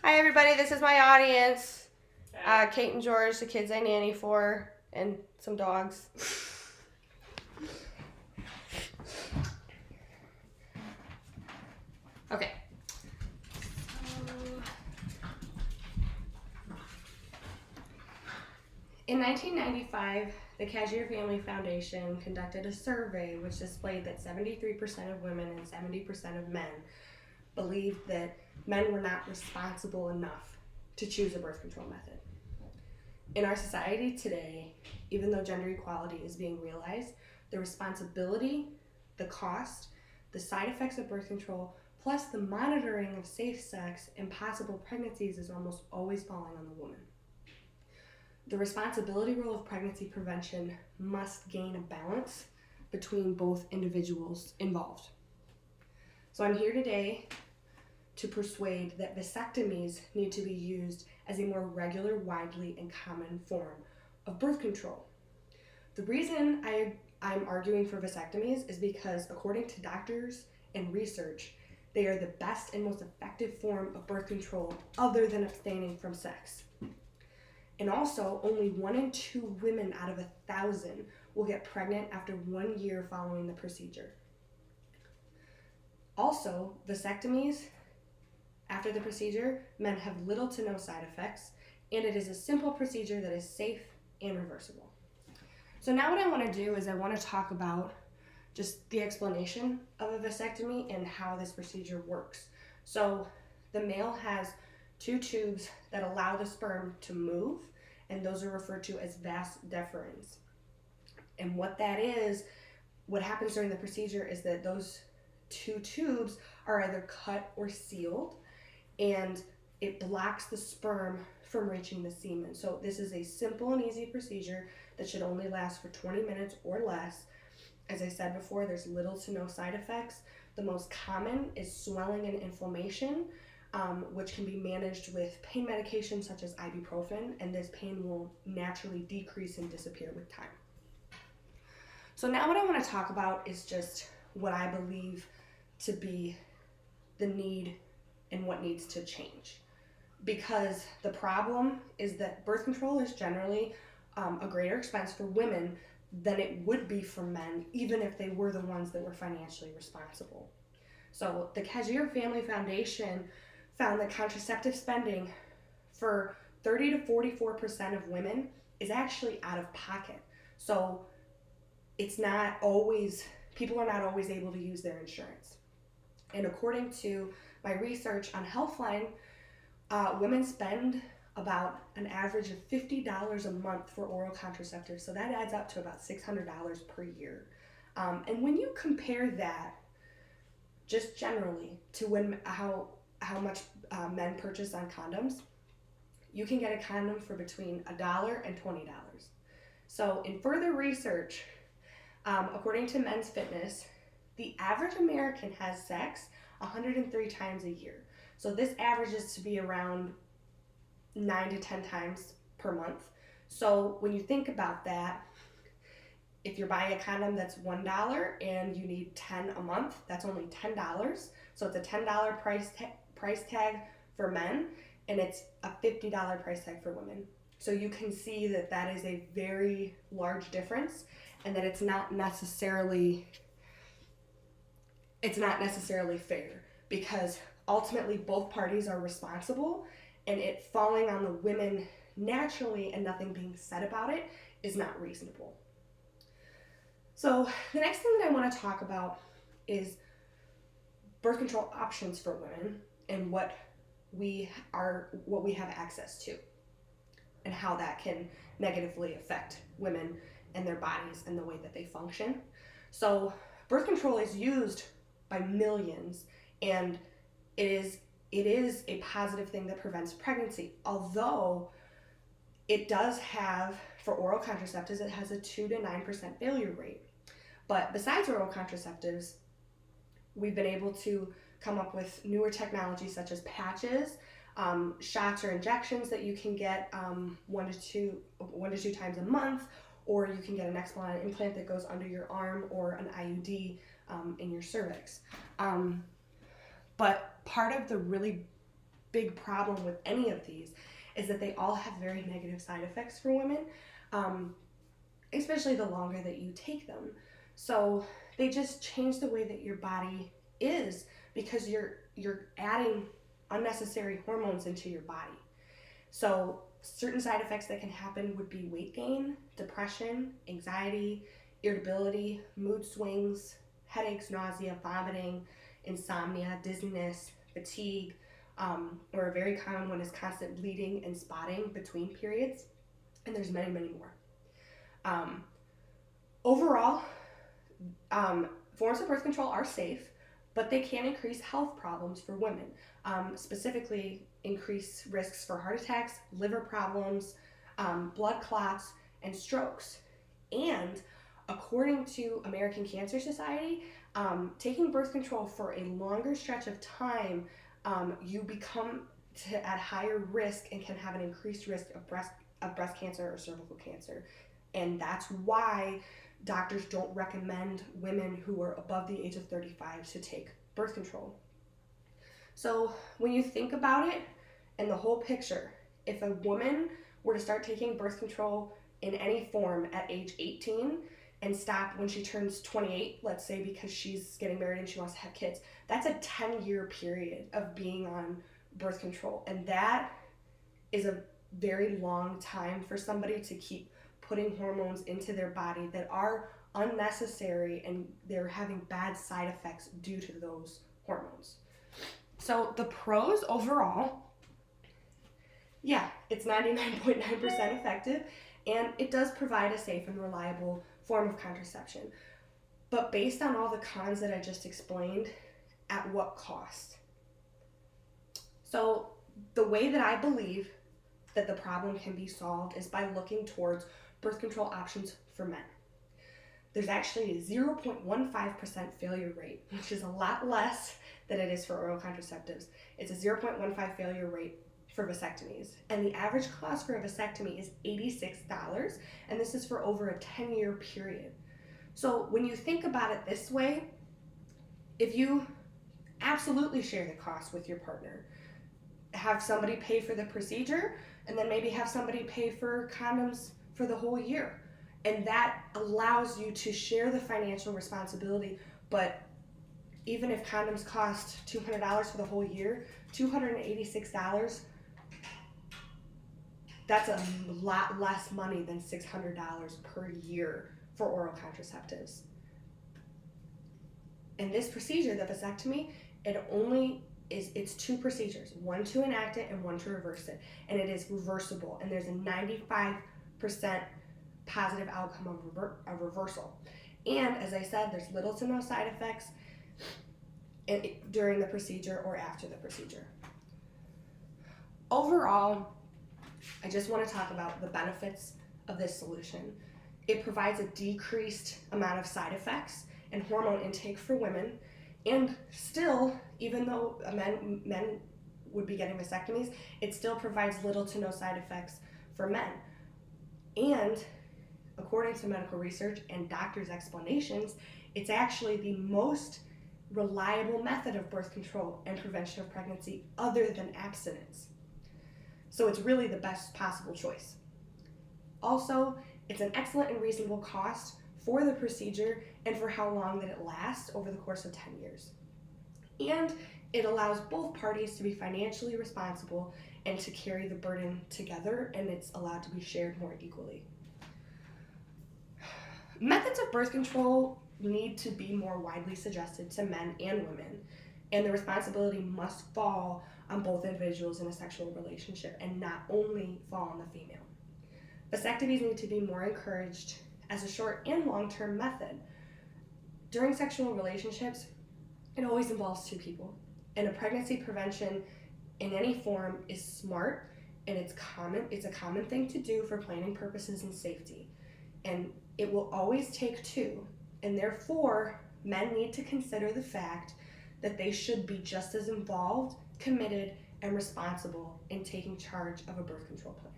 Hi everybody, this is my audience. Kate and George, the kids I nanny for, and some dogs. Okay. In 1995, the Cashier Family Foundation conducted a survey which displayed that 73% of women and 70% of men believed that men were not responsible enough to choose a birth control method. In our society today, even though gender equality is being realized, the responsibility, the cost, the side effects of birth control, plus the monitoring of safe sex and possible pregnancies is almost always falling on the woman. The responsibility role of pregnancy prevention must gain a balance between both individuals involved. So I'm here today to persuade that vasectomies need to be used as a more regular, widely, and common form of birth control. The reason I'm arguing for vasectomies is because, according to doctors and research, they are the best and most effective form of birth control other than abstaining from sex. And also, only 1 in 2 women out of 1,000 will get pregnant after 1 year following the procedure. Also, vasectomies, after the procedure, men have little to no side effects, and it is a simple procedure that is safe and reversible. So now what I want to do is I want to talk about just the explanation of a vasectomy and how this procedure works. So the male has 2 tubes that allow the sperm to move, and those are referred to as vas deferens. And what that is, what happens during the procedure is that those 2 tubes are either cut or sealed, and it blocks the sperm from reaching the semen. So this is a simple and easy procedure that should only last for 20 minutes or less. As I said before, there's little to no side effects. The most common is swelling and inflammation, which can be managed with pain medication such as ibuprofen, and this pain will naturally decrease and disappear with time. So now what I want to talk about is just what I believe to be the need and what needs to change. Because the problem is that birth control is generally a greater expense for women than it would be for men, even if they were the ones that were financially responsible. So the Cashier Family Foundation found that contraceptive spending for 30 to 44% of women is actually out of pocket. So it's not always, people are not always able to use their insurance. And according to my research on Healthline, women spend about an average of $50 a month for oral contraceptives. So that adds up to about $600 per year. And when you compare that just generally to how much men purchase on condoms, you can get a condom for between $1 and $20. So in further research, according to Men's Fitness, the average American has sex 103 times a year. So this averages to be around 9 to 10 times per month. So when you think about that, if you're buying a condom that's $1 and you need 10 a month, that's only $10. So it's a $10 price tag for men, and it's a $50 price tag for women. So you can see that that is a very large difference, and that it's not necessarily fair, because ultimately both parties are responsible, and it falling on the women naturally and nothing being said about it is not reasonable. So the next thing that I want to talk about is birth control options for women and what we have access to, and how that can negatively affect women and their bodies and the way that they function. So birth control is used by millions, and it is a positive thing that prevents pregnancy, although it does have, for oral contraceptives, it has a 2 to 9% failure rate. But besides oral contraceptives, we've been able to come up with newer technologies such as patches, shots or injections that you can get 1 to 2 times a month, or you can get an Nexplanon implant that goes under your arm, or an IUD in your cervix. But part of the really big problem with any of these is that they all have very negative side effects for women, especially the longer that you take them. So they just change the way that your body is because you're adding unnecessary hormones into your body. So certain side effects that can happen would be weight gain, depression, anxiety, irritability, mood swings, headaches, nausea, vomiting, insomnia, dizziness, fatigue, or a very common one is constant bleeding and spotting between periods, and there's many, many more. Overall, forms of birth control are safe, but they can increase health problems for women, specifically increase risks for heart attacks, liver problems, blood clots, and strokes. And according to American Cancer Society, taking birth control for a longer stretch of time, you become at higher risk and can have an increased risk of breast cancer or cervical cancer. And that's why doctors don't recommend women who are above the age of 35 to take birth control. So when you think about it and the whole picture, if a woman were to start taking birth control in any form at age 18 and stop when she turns 28, let's say because she's getting married and she wants to have kids, that's a 10-year period of being on birth control. And that is a very long time for somebody to keep putting hormones into their body that are unnecessary, and they're having bad side effects due to those hormones. So the pros overall, yeah, it's 99.9% effective, and it does provide a safe and reliable form of contraception. But based on all the cons that I just explained, at what cost? So the way that I believe that the problem can be solved is by looking towards birth control options for men. There's actually a 0.15% failure rate, which is a lot less than it is for oral contraceptives. It's a 0.15 failure rate for vasectomies. And the average cost for a vasectomy is $86, and this is for over a 10-year period. So when you think about it this way, if you absolutely share the cost with your partner, have somebody pay for the procedure, and then maybe have somebody pay for condoms for the whole year. And that allows you to share the financial responsibility. But even if condoms cost $200 for the whole year, $286, that's a lot less money than $600 per year for oral contraceptives. And this procedure, the vasectomy, it's two procedures, one to enact it and one to reverse it. And it is reversible, and there's a 95% positive outcome of reversal. And as I said, there's little to no side effects during the procedure or after the procedure. Overall, I just want to talk about the benefits of this solution. It provides a decreased amount of side effects and hormone intake for women, and still, even though men would be getting vasectomies, it still provides little to no side effects for men. And according to medical research and doctors' explanations, it's actually the most reliable method of birth control and prevention of pregnancy other than abstinence. So it's really the best possible choice. Also, it's an excellent and reasonable cost for the procedure and for how long that it lasts over the course of 10 years. And it allows both parties to be financially responsible and to carry the burden together, and it's allowed to be shared more equally. Methods of birth control need to be more widely suggested to men and women, and the responsibility must fall on both individuals in a sexual relationship and not only fall on the female. Vasectomies need to be more encouraged as a short and long-term method. During sexual relationships, it always involves two people, and a pregnancy prevention in any form is smart, and it's a common thing to do for planning purposes and safety. And it will always take two, and therefore men need to consider the fact that they should be just as involved, committed, and responsible in taking charge of a birth control plan.